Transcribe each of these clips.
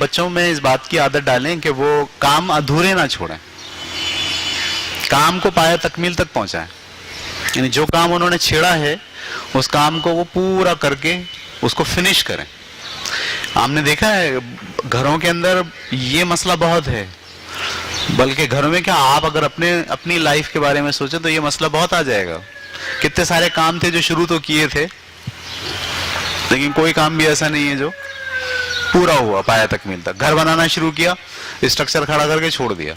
بچوں میں اس بات کی عادت ڈالیں کہ وہ کام ادھورے نہ چھوڑیں، کام کو پایہ تکمیل تک پہنچائیں، یعنی جو کام انہوں نے چھیڑا ہے اس کام کو وہ پورا کر کے اس کو فنش کریں۔ ہم نے دیکھا ہے گھروں کے اندر یہ مسئلہ بہت ہے، بلکہ گھروں میں کیا آپ اگر اپنی لائف کے بارے میں سوچیں تو یہ مسئلہ بہت آ جائے گا۔ کتنے سارے کام تھے جو شروع تو کیے تھے، لیکن کوئی کام بھی ایسا نہیں ہے جو پورا ہوا پایہ تکمیل تک۔ گھر بنانا شروع کیا، اسٹرکچر کھڑا کر کے چھوڑ دیا،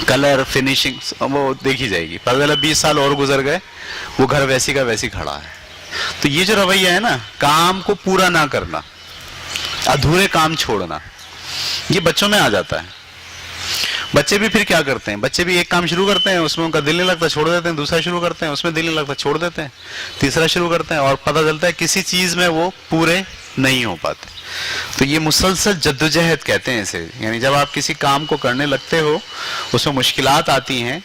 کلر فنیشنگ وہ دیکھی جائے گی، پتہ چلا 20 سال اور گزر گئے وہ گھر ویسی کا ویسی کھڑا ہے۔ تو یہ جو رویہ ہے نا، کام کو پورا نہ کرنا، ادھورے کام چھوڑنا، یہ بچوں میں آ جاتا ہے۔ بچے بھی پھر کیا کرتے ہیں، بچے بھی ایک کام شروع کرتے ہیں، اس میں ان کا دل نہیں لگتا چھوڑ دیتے ہیں، دوسرا شروع کرتے ہیں اس میں دل نہیں لگتا چھوڑ دیتے ہیں، تیسرا شروع کرتے ہیں، اور پتہ چلتا ہے کسی چیز میں وہ پورے نہیں ہو پاتے۔ تو یہ مسلسل جدوجہد کہتے ہیں اسے، یعنی جب آپ کسی کام کو کرنے لگتے ہو اس میں مشکلات آتی ہیں،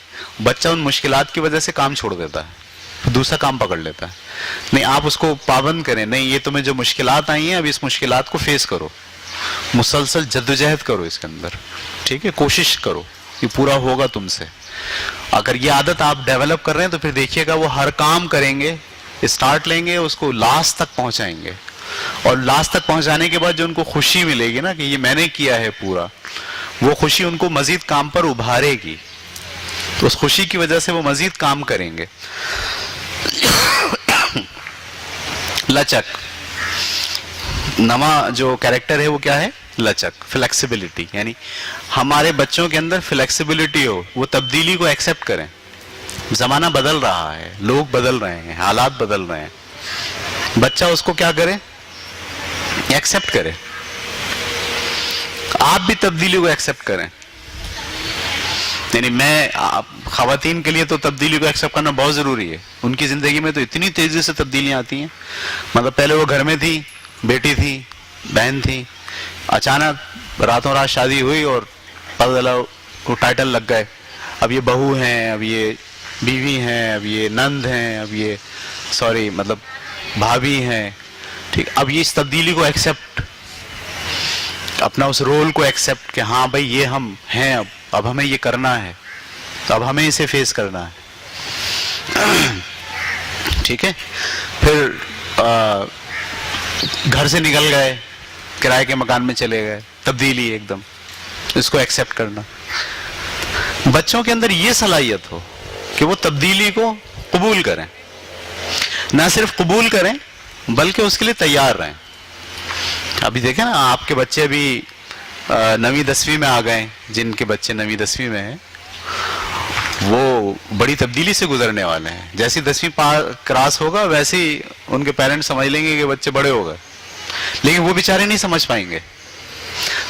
بچہ ان مشکلات کی وجہ سے کام چھوڑ دیتا ہے، دوسرا کام پکڑ لیتا ہے۔ نہیں، آپ اس کو پابند کریں، نہیں یہ تمہیں جو مشکلات آئی ہیں اب اس مشکلات کو فیس کرو، مسلسل جدوجہد کرو اس کے اندر، ٹھیک ہے، کوشش کرو، یہ پورا ہوگا تم سے۔ اگر یہ عادت آپ ڈیولپ کر رہے ہیں تو پھر دیکھیے گا وہ ہر کام کریں گے، اسٹارٹ لیں گے، اس کو لاسٹ تک پہنچائیں گے، اور لاسٹ تک پہنچانے کے بعد جو ان کو خوشی ملے گی نا کہ یہ میں نے کیا ہے پورا، وہ خوشی ان کو مزید کام پر ابھارے گی، تو اس خوشی کی وجہ سے وہ مزید کام کریں گے۔ لچک، نواں جو کیریکٹر ہے وہ کیا ہے؟ لچک، فلیکسیبلٹی، یعنی ہمارے بچوں کے اندر فلیکسیبلٹی ہو، وہ تبدیلی کو ایکسپٹ کریں۔ زمانہ بدل رہا ہے، لوگ بدل رہے ہیں، حالات بدل رہے ہیں، بچہ اس کو کیا کرے؟ ایکسپٹ کرے۔ آپ بھی تبدیلی کو ایکسپٹ کریں، یعنی خواتین کے لیے تو تبدیلی کو ایکسپٹ کرنا بہت ضروری ہے۔ ان کی زندگی میں تو اتنی تیزی سے تبدیلیاں آتی ہیں، مطلب پہلے وہ گھر میں تھی، بیٹی تھی، بہن تھی، اچانک راتوں رات شادی ہوئی اور پتہ چلا کو ٹائٹل لگ گئے، اب یہ بہو ہیں، اب یہ بیوی ہیں، اب یہ نند ہیں، اب یہ مطلب بھابھی ہیں، ٹھیک۔ اب یہ اس تبدیلی کو ایکسپٹ، اپنا اس رول کو ایکسپٹ کہ ہاں بھائی یہ ہم ہیں، اب ہمیں یہ کرنا ہے، تو اب ہمیں اسے فیس کرنا ہے، ٹھیک ہے۔ پھر گھر سے نکل گئے، کرائے کے مکان میں چلے گئے، تبدیلی ایک دم، اس کو ایکسپٹ کرنا۔ بچوں کے اندر یہ صلاحیت ہو کہ وہ تبدیلی کو قبول کریں، نہ صرف قبول کریں بلکہ اس کے لیے تیار رہیں۔ ابھی دیکھیں نا، آپ کے بچے ابھی 9ویں 10ویں میں آ گئے، جن کے بچے 9ویں 10ویں میں ہیں وہ بڑی تبدیلی سے گزرنے والے ہیں۔ جیسی 10ویں کراس ہوگا ویسے ہی ان کے پیرنٹس سمجھ لیں گے کہ بچے بڑے ہو گئے، لیکن وہ بیچارے نہیں سمجھ پائیں گے۔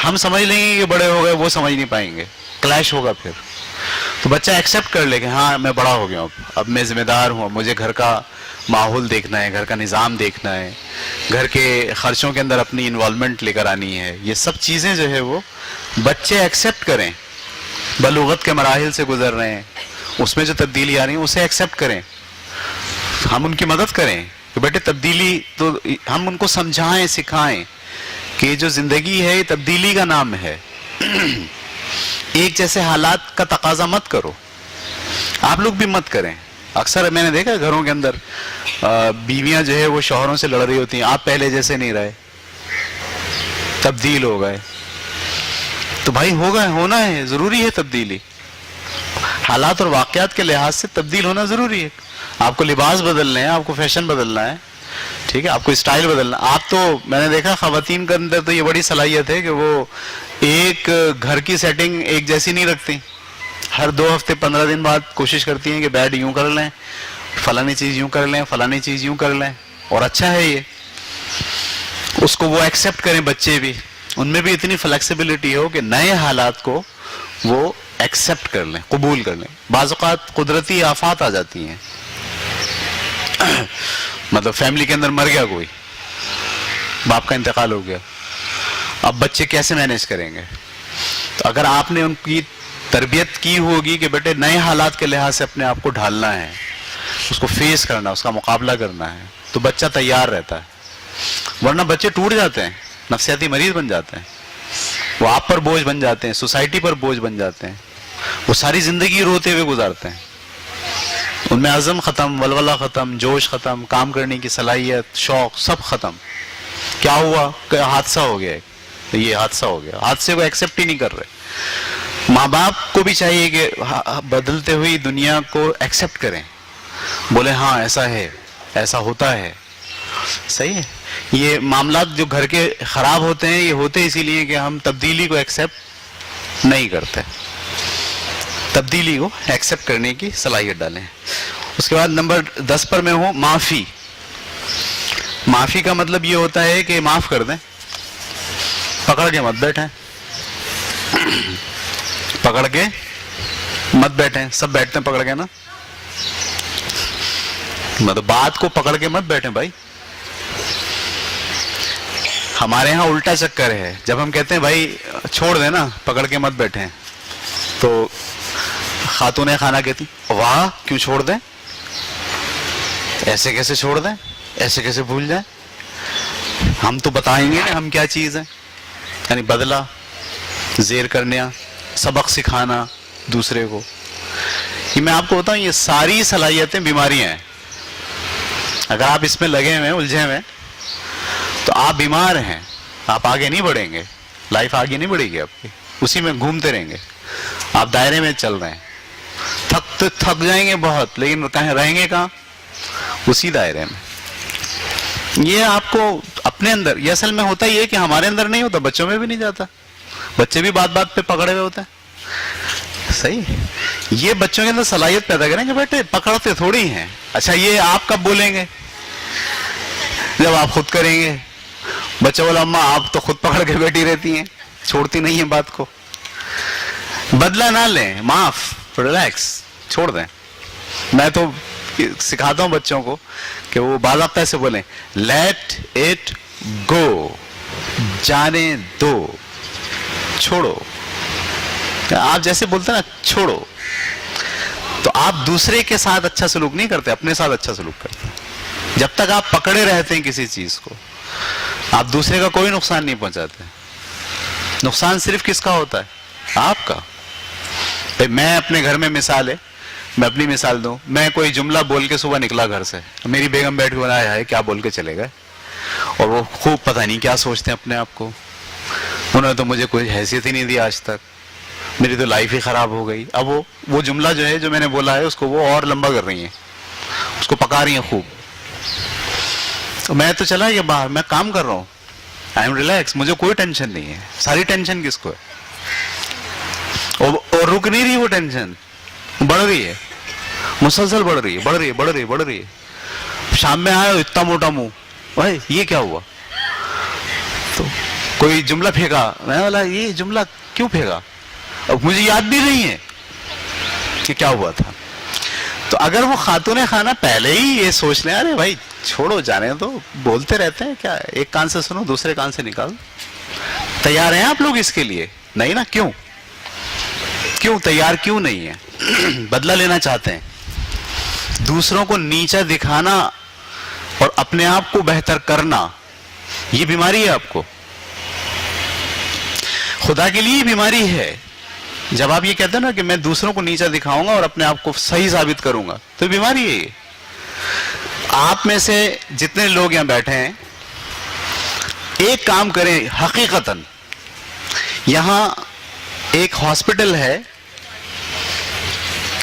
ہم سمجھ لیں گے کہ بڑے ہو گئے، وہ سمجھ نہیں پائیں گے، کلیش ہوگا۔ پھر تو بچہ ایکسپٹ کر لے کہ ہاں میں بڑا ہو گیا، اب میں ذمہ دار ہوں، مجھے گھر کا ماحول دیکھنا ہے، گھر کا نظام دیکھنا ہے، گھر کے خرچوں کے اندر اپنی انوالومنٹ لے کر آنی ہے۔ یہ سب چیزیں جو ہے وہ بچے ایکسپٹ کریں، بلوغت کے مراحل سے گزر رہے ہیں، اس میں جو تبدیلی آ رہی ہے اسے ایکسپٹ کریں، ہم ان کی مدد کریں کہ بیٹے تبدیلی، تو ہم ان کو سمجھائیں، سکھائیں کہ یہ جو زندگی ہے یہ تبدیلی کا نام ہے، ایک جیسے حالات کا تقاضا مت کرو، آپ لوگ بھی مت کریں۔ اکثر میں نے دیکھا گھروں کے اندر بیویاں جو ہے وہ شوہروں سے لڑ رہی ہوتی ہیں، آپ پہلے جیسے نہیں رہے، تبدیل ہو گئے، تو بھائی ہونا ہے، ضروری ہے تبدیلی، حالات اور واقعات کے لحاظ سے تبدیل ہونا ضروری ہے۔ آپ کو لباس بدلنے ہیں، آپ کو فیشن بدلنا ہے، ٹھیک ہے، آپ کو اسٹائل بدلنا۔ آپ تو میں نے دیکھا خواتین کے اندر تو یہ بڑی صلاحیت ہے کہ وہ ایک گھر کی سیٹنگ ایک جیسی نہیں رکھتی، ہر 2 ہفتے 15 دن بعد کوشش کرتی ہیں کہ بیڈ یوں کر لیں، فلانی چیز یوں کر لیں، فلانی چیز یوں کر لیں، اور اچھا ہے یہ، اس کو وہ ایکسپٹ کریں۔ بچے بھی، ان میں بھی اتنی فلیکسیبلٹی ہو کہ نئے حالات کو وہ ایکسپٹ کر لیں، قبول کر لیں۔ بعض اوقات قدرتی آفات آ جاتی ہیں، مطلب فیملی کے اندر مر گیا کوئی، باپ کا انتقال ہو گیا، اب بچے کیسے مینیج کریں گے؟ تو اگر آپ نے ان کی تربیت کی ہوگی کہ بیٹے نئے حالات کے لحاظ سے اپنے آپ کو ڈھالنا ہے، اس کو فیس کرنا، اس کا مقابلہ کرنا ہے، تو بچہ تیار رہتا ہے۔ ورنہ بچے ٹوٹ جاتے ہیں، نفسیاتی مریض بن جاتے ہیں، وہ آپ پر بوجھ بن جاتے ہیں, سوسائٹی پر بوجھ بن جاتے ہیں, وہ ساری زندگی روتے ہوئے گزارتے ہیں, ان میں عزم ختم, ولولہ ختم, جوش ختم, کام کرنے کی صلاحیت, شوق سب ختم. کیا ہوا کہ حادثہ ہو گیا, یہ حادثہ ہو گیا, حادثے کو ایکسپٹ ہی نہیں کر رہے. ماں باپ کو بھی چاہیے کہ بدلتے ہوئی دنیا کو ایکسپٹ کریں, بولے ہاں ایسا ہے, ایسا ہوتا ہے, صحیح ہے. یہ معاملات جو گھر کے خراب ہوتے ہیں یہ ہوتے اسی لیے کہ ہم تبدیلی کو ایکسپٹ نہیں کرتے, تبدیلی کو ایکسپٹ کرنے کی صلاحیت ڈالیں. اس کے بعد نمبر 10 پر میں ہوں, معافی. معافی کا مطلب یہ ہوتا ہے کہ معاف کر دیں, پکڑ کے مت بیٹھیں, پکڑ کے مت بیٹھیں. سب بیٹھتے ہیں پکڑ کے نا, مطلب بات کو پکڑ کے مت بیٹھیں بھائی. ہمارے ہاں الٹا چکر ہے, جب ہم کہتے ہیں بھائی چھوڑ دیں نا, پکڑ کے مت بیٹھیں, تو خاتون خانہ کہتی واہ کیوں چھوڑ دیں, ایسے کیسے چھوڑ دیں, ایسے کیسے بھول جائیں, ہم تو بتائیں گے ہم کیا چیز ہے. یعنی بدلہ, زیر کرنا, سبق سکھانا دوسرے کو. یہ میں آپ کو بتاؤں یہ ساری صلاحیتیں بیماریاں ہیں. اگر آپ اس میں لگے ہوئے الجھے ہوئے تو آپ بیمار ہیں, آپ آگے نہیں بڑھیں گے, لائف آگے نہیں بڑھے گی آپ کی, اسی میں گھومتے رہیں گے. آپ دائرے میں چل رہے ہیں, تھک جائیں گے بہت, لیکن کہیں رہیں گے کہاں, اسی دائرے میں. یہ آپ کو اپنے اندر, یہ اصل میں ہوتا یہ کہ ہمارے اندر نہیں ہوتا, بچوں میں بھی نہیں جاتا. بچے بھی بات بات پہ پکڑے ہوئے ہوتے ہیں, صحیح. یہ بچوں کے اندر صلاحیت پیدا کریں کہ بیٹے پکڑتے تھوڑی ہیں. اچھا یہ آپ کب بولیں گے, جب آپ خود کریں گے. بچہ بولا اماں آپ تو خود پکڑ کے بیٹھی رہتی ہیں, چھوڑتی نہیں ہیں بات کو. بدلہ نہ لیں, معاف, ریلیکس, چھوڑ دیں. میں تو سکھاتا ہوں بچوں کو کہ وہ باضابطہ سے بولیں لیٹ اٹ گو, جانے دو, چھوڑو. آپ جیسے بولتے ہیں نا چھوڑو, تو آپ دوسرے کے ساتھ اچھا سلوک نہیں کرتے, اپنے ساتھ اچھا سلوک کرتے. جب تک آپ پکڑے رہتے ہیں کسی چیز کو, آپ دوسرے کا کوئی نقصان نہیں پہنچاتے. نقصان صرف کس کا ہوتا ہے, آپ کا. میں اپنے گھر میں مثال ہے, میں اپنی مثال دوں. میں کوئی جملہ بول کے صبح نکلا گھر سے, میری بیگم بیٹھ کے بنایا ہے کیا بول کے چلے گئے, اور وہ خوب پتہ نہیں کیا سوچتے ہیں اپنے آپ کو. انہوں نے تو مجھے کوئی حیثیت ہی نہیں دی آج تک, میری تو لائف ہی خراب ہو گئی. اب وہ جملہ جو ہے جو میں نے بولا ہے اس کو وہ اور لمبا کر رہی ہیں, اس کو پکا رہی ہیں خوب. میں تو چلا گیا باہر, میں کام کر رہا ہوں, آئی ایم ریلیکس, مجھے کوئی ٹینشن نہیں ہے. ساری ٹینشن کس کو ہے, اور رک نہیں رہی وہ ٹینشن, بڑھ رہی ہے, مسلسل بڑھ رہی ہے, بڑھ رہی ہے, بڑھ رہی ہے, بڑھ رہی ہے. شام میں آیا اتنا موٹا منہ, بھائی یہ کیا ہوا, تو کوئی جملہ پھینکا, میں بولا یہ جملہ کیوں پھینکا, اب مجھے یاد بھی نہیں ہے کہ کیا ہوا تھا. تو اگر وہ خاتون خانہ پہلے ہی یہ سوچ لیں ارے بھائی چھوڑو جانے تو, بولتے رہتے ہیں کیا, ایک کان سے سنو دوسرے کان سے نکال. تیار ہیں آپ لوگ اس کے لیے, نہیں نا, کیوں تیار کیوں نہیں ہے. بدلہ لینا چاہتے ہیں, دوسروں کو نیچا دکھانا اور اپنے آپ کو بہتر کرنا, یہ بیماری ہے آپ کو. خدا کے لیے بیماری ہے. جب آپ یہ کہتے ہیں نا کہ میں دوسروں کو نیچا دکھاؤں گا اور اپنے آپ کو صحیح ثابت کروں گا, تو بیماری ہے یہ. آپ میں سے جتنے لوگ یہاں بیٹھے ہیں ایک کام کریں, حقیقتاً یہاں ایک ہاسپٹل ہے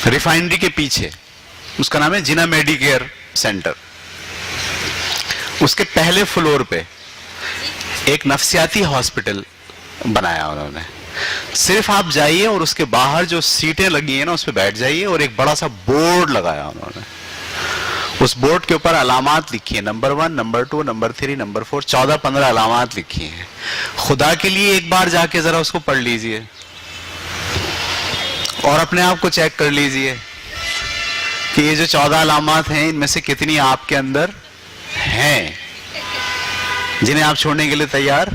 ریفائنری کے پیچھے, اس کا نام ہے جنا میڈی کیئر سینٹر. اس کے پہلے فلور پہ ایک نفسیاتی ہاسپٹل بنایا انہوں نے. صرف آپ جائیے اور اس کے باہر جو سیٹیں لگی ہیں نا اس پہ بیٹھ جائیے, اور ایک بڑا سا بورڈ لگایا انہوں نے. اس بورڈ کے اوپر علامات لکھی ہیں, نمبر 1, نمبر 2, نمبر 3, نمبر 4, 14-15 علامات لکھی ہیں. خدا کے لیے ایک بار جا کے ذرا اس کو پڑھ لیجئے اور اپنے آپ کو چیک کر لیجئے کہ یہ جو 14 علامات ہیں ان میں سے کتنی آپ کے اندر ہیں جنہیں آپ چھوڑنے کے لیے تیار.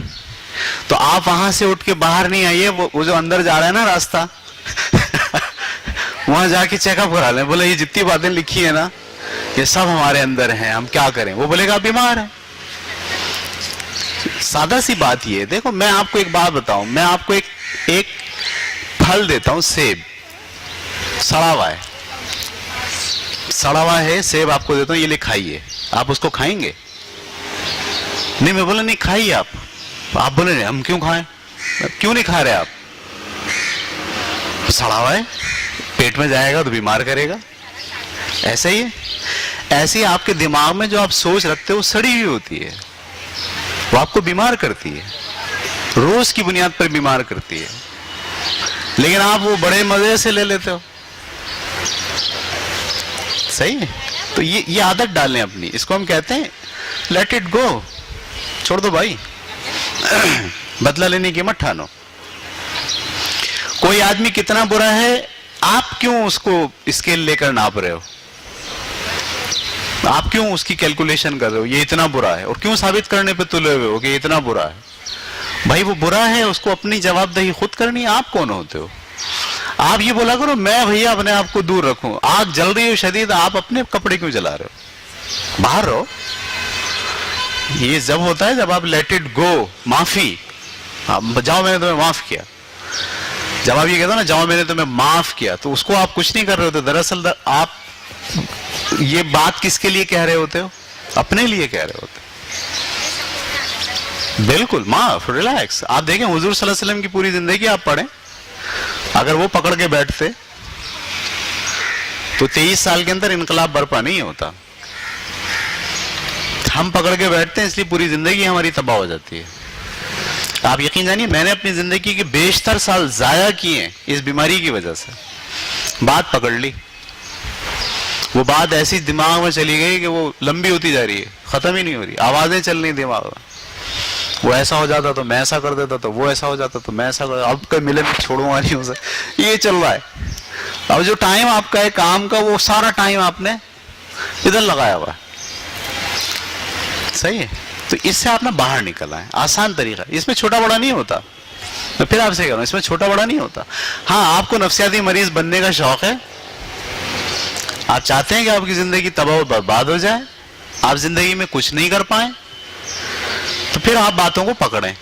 تو آپ وہاں سے اٹھ کے باہر نہیں آئیے, وہ جو اندر جا رہا ہے نا راستہ وہاں جا کے چیک اپ کرا لیں. بولے یہ جتنی باتیں لکھی ہیں نا یہ سب ہمارے اندر ہیں, ہم کیا کریں. وہ بولے گا آپ بیمار ہیں. سادہ سی بات یہ ہے. دیکھو میں آپ کو ایک بات بتاؤں, میں آپ کو ایک پھل دیتا ہوں, سیب سڑا ہوا ہے, سڑا ہوا ہے سیب آپ کو دیتا ہوں, یہ لے کھائیے. آپ اس کو کھائیں گے؟ نہیں, میں بولا نہیں کھائیے آپ. آپ بولے نہیں ہم کیوں کھائیں, کیوں نہیں کھا رہے آپ؟ سڑا ہوا ہے, پیٹ میں جائے گا تو بیمار کرے گا. ایسا ہی ہے, ایسے ہی آپ کے دماغ میں جو آپ سوچ رکھتے ہو وہ سڑی ہوئی ہوتی ہے, وہ آپ کو بیمار کرتی ہے, روز کی بنیاد پر بیمار کرتی ہے, لیکن آپ وہ بڑے مزے سے لے لیتے ہو. صحیح ہے. تو یہ عادت ڈالیں اپنی, اس کو ہم کہتے ہیں لیٹ اٹ گو, چھوڑ دو بھائی, بدلہ لینے کی مت ٹھانو. کوئی آدمی کتنا برا ہے, آپ کیوں اس کو اسکیل لے کر ناپ رہے ہو؟ آپ کیوں اس کی کیلکولیشن کر رہے ہو یہ اتنا برا ہے, اور کیوں ثابت کرنے پہ تلے ہوئے ہو کہ یہ اتنا برا ہے؟ بھائی وہ برا ہے, اس کو اپنی جواب دہی خود کرنی ہے. آپ کون ہوتے ہو؟ آپ یہ بولا کرو میں بھیا اپنے آپ کو دور رکھوں. آگ جل رہی ہو شدید, آپ اپنے کپڑے کیوں جلا رہے ہو؟ باہر رہو. یہ جب ہوتا ہے جب آپ لیٹ اٹ گو, معافی, جاؤ میں نے تمہیں معاف کیا. جب آپ یہ کہتے ہو نا جاؤ میں نے تمہیں معاف کیا, تو اس کو آپ کچھ نہیں کر رہے ہوتے. دراصل آپ یہ بات کس کے لیے کہہ رہے ہوتے ہو؟ اپنے لیے کہہ رہے ہوتے. بالکل معاف, ریلیکس. آپ دیکھیں حضور صلی اللہ علیہ وسلم کی پوری زندگی آپ پڑھیں, اگر وہ پکڑ کے بیٹھتے تو 23 سال کے اندر انقلاب برپا نہیں ہوتا. ہم پکڑ کے بیٹھتے ہیں اس لیے پوری زندگی ہماری تباہ ہو جاتی ہے. آپ یقین جانیے میں نے اپنی زندگی کے بیشتر سال ضائع کیے ہیں اس بیماری کی وجہ سے. بات پکڑ لی, وہ بات ایسی دماغ میں چلی گئی کہ وہ لمبی ہوتی جا رہی ہے, ختم ہی نہیں ہو رہی. آوازیں چل رہی دماغ میں, وہ ایسا ہو جاتا تو میں ایسا کر دیتا, تو وہ ایسا ہو جاتا تو میں ایسا کر دیتا, اب کوئی ملے میں چھوڑوں گا نہیں ہو سکتا. یہ چل رہا ہے. اب جو ٹائم آپ کا ہے کام کا, وہ سارا ٹائم آپ نے ادھر لگایا ہوا ہے. صحیح ہے. تو اس سے آپ نا باہر نکل آئے. آسان طریقہ, اس میں چھوٹا بڑا نہیں ہوتا. میں پھر آپ سے کہہ رہا ہوں اس میں چھوٹا بڑا نہیں ہوتا. ہاں آپ کو نفسیاتی مریض بننے کا شوق ہے, آپ چاہتے ہیں کہ آپ کی زندگی تباہ و برباد ہو جائے, آپ زندگی میں کچھ نہیں کر پائیں, تو پھر آپ باتوں کو پکڑیں.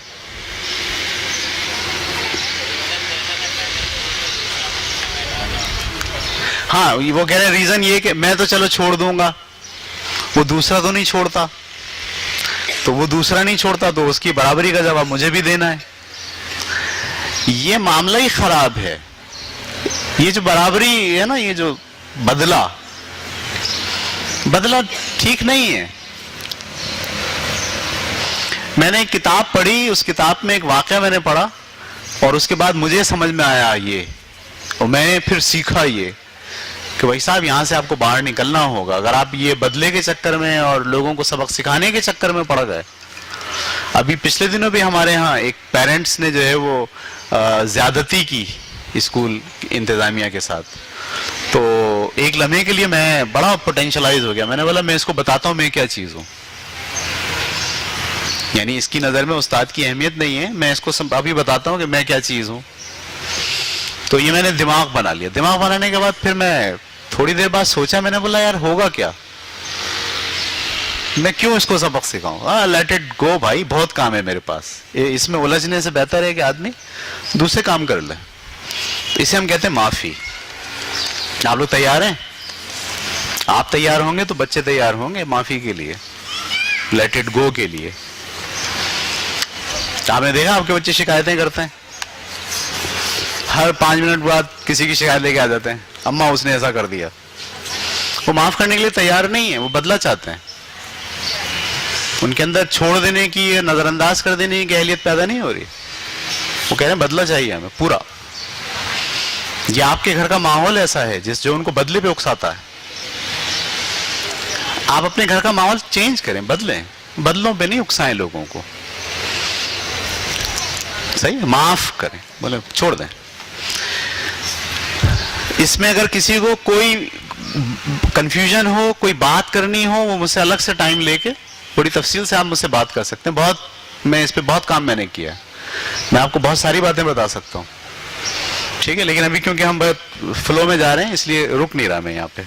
ہاں وہ کہہ رہے ہیں ریزن یہ کہ میں تو چلو چھوڑ دوں گا, وہ دوسرا تو نہیں چھوڑتا, تو وہ دوسرا نہیں چھوڑتا تو اس کی برابری کا جواب مجھے بھی دینا ہے. یہ معاملہ ہی خراب ہے. یہ جو برابری ہے نا, یہ جو بدلہ ٹھیک نہیں ہے. میں نے ایک کتاب پڑھی, اس کتاب میں ایک واقعہ میں نے پڑھا, اور اس کے بعد مجھے سمجھ میں آیا یہ, اور میں نے پھر سیکھا یہ کہ بھائی صاحب یہاں سے آپ کو باہر نکلنا ہوگا. اگر آپ یہ بدلے کے چکر میں اور لوگوں کو سبق سکھانے کے چکر میں پڑ گئے. ابھی پچھلے دنوں بھی ہمارے ہاں ایک پیرنٹس نے جو ہے وہ زیادتی کی اسکول انتظامیہ کے ساتھ, تو ایک لمحے کے لیے میں بڑا پوٹینشلائز ہو گیا. میں نے بولا میں اس کو بتاتا ہوں میں کیا چیز ہوں. یعنی اس کی نظر میں استاد کی اہمیت نہیں ہے, میں اس کو ابھی بتاتا ہوں کہ میں کیا چیز ہوں. تو یہ میں نے دماغ بنا لیا. دماغ بنانے کے بعد پھر میں تھوڑی دیر بعد سوچا, میں نے بولا یار ہوگا کیا, میں کیوں اس کو سبق سکھاؤں. لیٹ اٹ گو بھائی, بہت کام ہے میرے پاس. اس میں الجھنے سے بہتر ہے کہ آدمی دوسرے کام کر لے. اسے ہم کہتے ہیں معافی. آپ لوگ تیار ہیں؟ آپ تیار ہوں گے تو بچے تیار ہوں گے معافی کے لیے, لیٹ اٹ گو کے لیے. آپ نے دیکھا آپ کے بچے شکایتیں کرتے ہیں, ہر 5 منٹ بعد کسی کی شکایت لے کے آ جاتے ہیں, اماں اس نے ایسا کر دیا. وہ معاف کرنے کے لیے تیار نہیں ہے, وہ بدلہ چاہتے ہیں. ان کے اندر چھوڑ دینے کی, نظر انداز کر دینے کی اہلیت پیدا نہیں ہو رہی. وہ کہہ رہے ہیں بدلہ چاہیے ہمیں پورا. یہ آپ کے گھر کا ماحول ایسا ہے جو ان کو بدلے پہ اکساتا ہے. آپ اپنے گھر کا ماحول چینج کریں, بدلیں, بدلوں پہ نہیں اکسائیں لوگوں کو. صحیح ہے, معاف کریں, بولے چھوڑ دیں. اس میں اگر کسی کو کوئی کنفیوژن ہو, کوئی بات کرنی ہو, وہ مجھ سے الگ سے ٹائم لے کے بڑی تفصیل سے آپ مجھ سے بات کر سکتے ہیں. میں اس پہ بہت کام میں نے کیا, میں آپ کو بہت ساری باتیں بتا سکتا ہوں. ٹھیک ہے, لیکن ابھی کیونکہ ہم فلو میں جا رہے ہیں اس لیے رک نہیں رہا میں یہاں پہ.